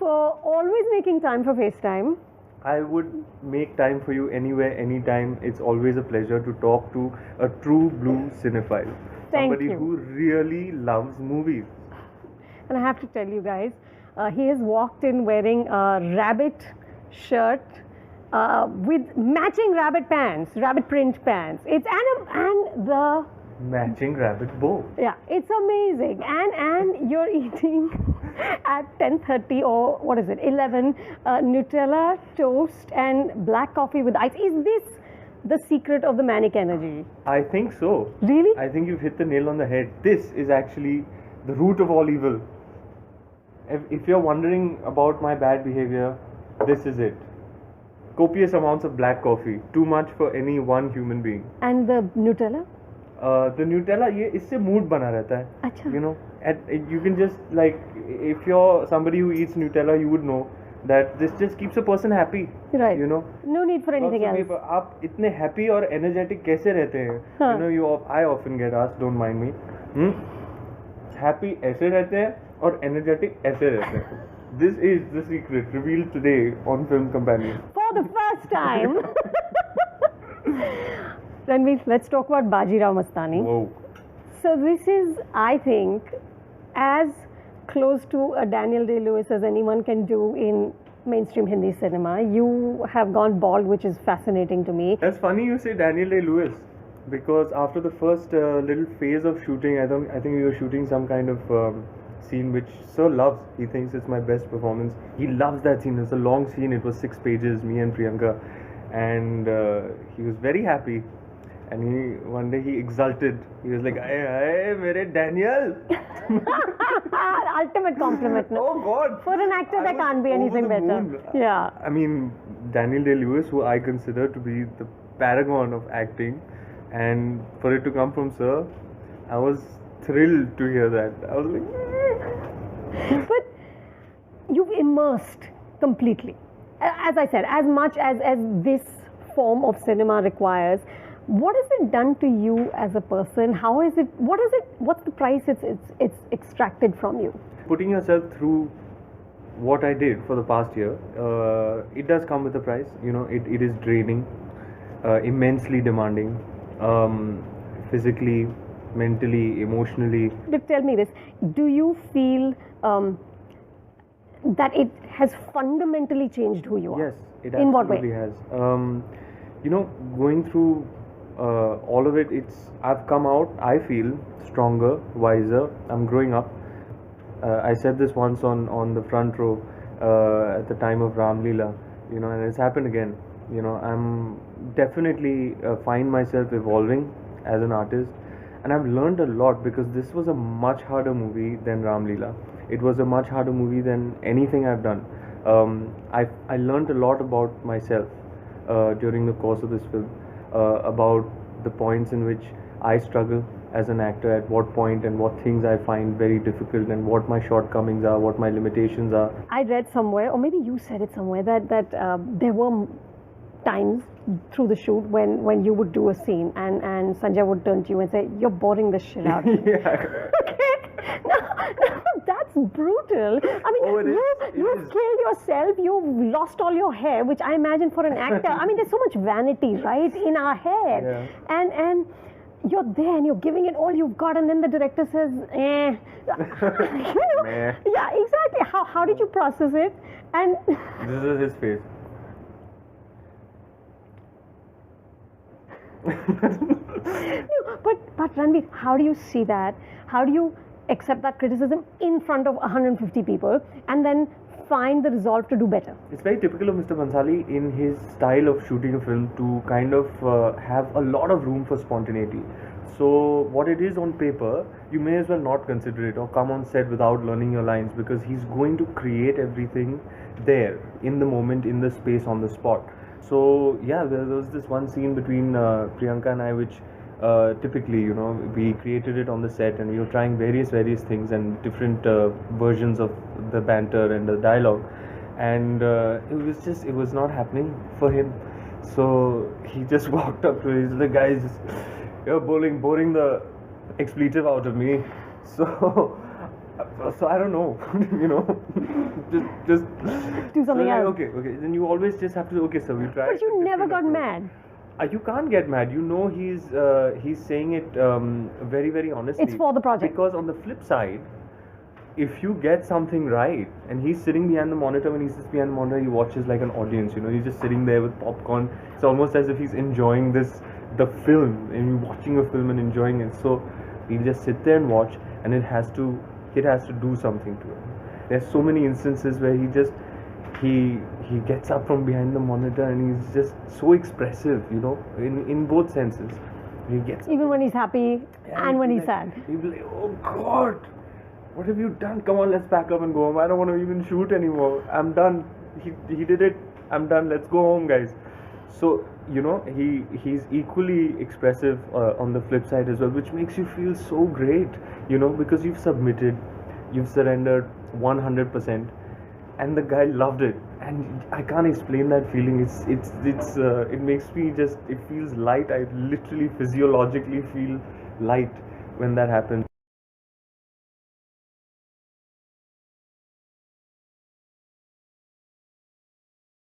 for always making time for FaceTime. I would make time for you anywhere, anytime. It's always a pleasure to talk to a true blue cinephile. Thank Somebody you. who really loves movies. And I have to tell you guys, he has walked in wearing a rabbit shirt with matching rabbit pants, rabbit print pants. It's and the Matching rabbit bow. yeah, it's amazing. And you're eating at 10:30 or what is it, 11 Nutella toast and black coffee with ice. Is this the secret of the manic energy? I think so. Really? I think you've hit the nail on the head. This is actually the root of all evil. If you're wondering about my bad behavior, this is it. Copious amounts of black coffee. Too much for any one human being. And the Nutella? The Nutella, ये इससे mood बना रहता है. अच्छा. You know, you can just like, if you're somebody who eats Nutella, you would know that this just keeps a person happy. Right. You know. No need for anything Lots of else. people, आप इतने happy और energetic कैसे रहते हैं? हाँ. You know, I often get asked, don't mind me. Happy ऐसे रहते हैं और energetic ऐसे रहते हैं. This is the secret revealed today on Film Companion. For the first time. Ranveer, let's talk about Bajirao Mastani. Whoa. So this is, I think, as close to a Daniel Day-Lewis as anyone can do in mainstream Hindi cinema. You have gone bald, which is fascinating to me. That's funny you say Daniel Day-Lewis, because after the first little phase of shooting, I think we were shooting some kind of scene which Sir loves. He thinks it's my best performance. He loves that scene. It's a long scene. It was 6 pages, me and Priyanka, and he was very happy. And one day he exulted. He was like, "Hey, mere Daniel!" Ultimate compliment, no? Oh God! For an actor, I there was can't be over anything the better. moon. Yeah. I mean, Daniel Day-Lewis, who I consider to be the paragon of acting, and for it to come from Sir, I was thrilled to hear that. I was like, But you've immersed completely. As I said, as much as this form of cinema requires, what has it done to you as a person? How is it? What's the price it's extracted from you? putting yourself through what I did for the past year, it does come with a price. You know, it is draining, immensely demanding, physically, mentally, emotionally. But tell me this: do you feel that it has fundamentally changed who you are? Yes, it In what way? absolutely has. You know, going through all of it, I've come out, I feel, stronger, wiser. I'm growing up. I said this once on the front row at the time of Ram Leela, you know, and it's happened again. You know, I'm definitely find myself evolving as an artist, and I've learned a lot, because this was a much harder movie than Ram Leela. It was a much harder movie than anything I've done. I learned a lot about myself during the course of this film, about the points in which I struggle as an actor, at what point and what things I find very difficult, and what my shortcomings are, what my limitations are. I read somewhere, or maybe you said it somewhere, that there were times through the shoot when you would do a scene and Sanjay would turn to you and say, "You're boring the shit out of me." Yeah. Okay, no, that's brutal. I mean, Oh, it is. you've It is. killed yourself. You've lost all your hair, which I imagine for an actor. I mean, there's so much vanity, right, in our hair, Yeah. and you're there and you're giving it all you've got, and then the director says, "Eh," you know? Meh. Yeah, exactly. How did you process it? And This is his face. no, but Ranveer, how do you see that? How do you accept that criticism in front of 150 people and then find the resolve to do better? It's very typical of Mr. Bhansali in his style of shooting a film to kind of have a lot of room for spontaneity. So what it is on paper, you may as well not consider it or come on set without learning your lines, because he's going to create everything there, in the moment, in the space, on the spot. So yeah, there was this one scene between Priyanka and I, which typically, you know, we created it on the set, and we were trying various things and different versions of the banter and the dialogue, and it was not happening for him. So he just walked up to me. He's like, "Guys, you're boring the expletive out of me." So So I don't know, you know, just Do something else. okay, then you always just have to, okay, so we tried. But you never got mad. You can't get mad. You know, he's saying it very, very honestly. It's for the project. Because on the flip side, if you get something right, and he's sitting behind the monitor, when he sits behind the monitor, he watches like an audience. You know, he's just sitting there with popcorn. It's almost as if he's enjoying the film, and you're watching a film and enjoying it. So he'll just sit there and watch, and it has to do something to him. There's so many instances where he gets up from behind the monitor and he's just so expressive, you know, in both senses. He gets Even when he's happy and when he's sad. He'll be like, oh God, what have you done? Come on, let's pack up and go home. I don't want to even shoot anymore. I'm done. He did it. I'm done. Let's go home, guys. So, you know, he's equally expressive on the flip side as well, which makes you feel so great, you know, because you've submitted, you've surrendered 100%, and the guy loved it. And I can't explain that feeling. It makes me just, it feels light. I literally physiologically feel light when that happens.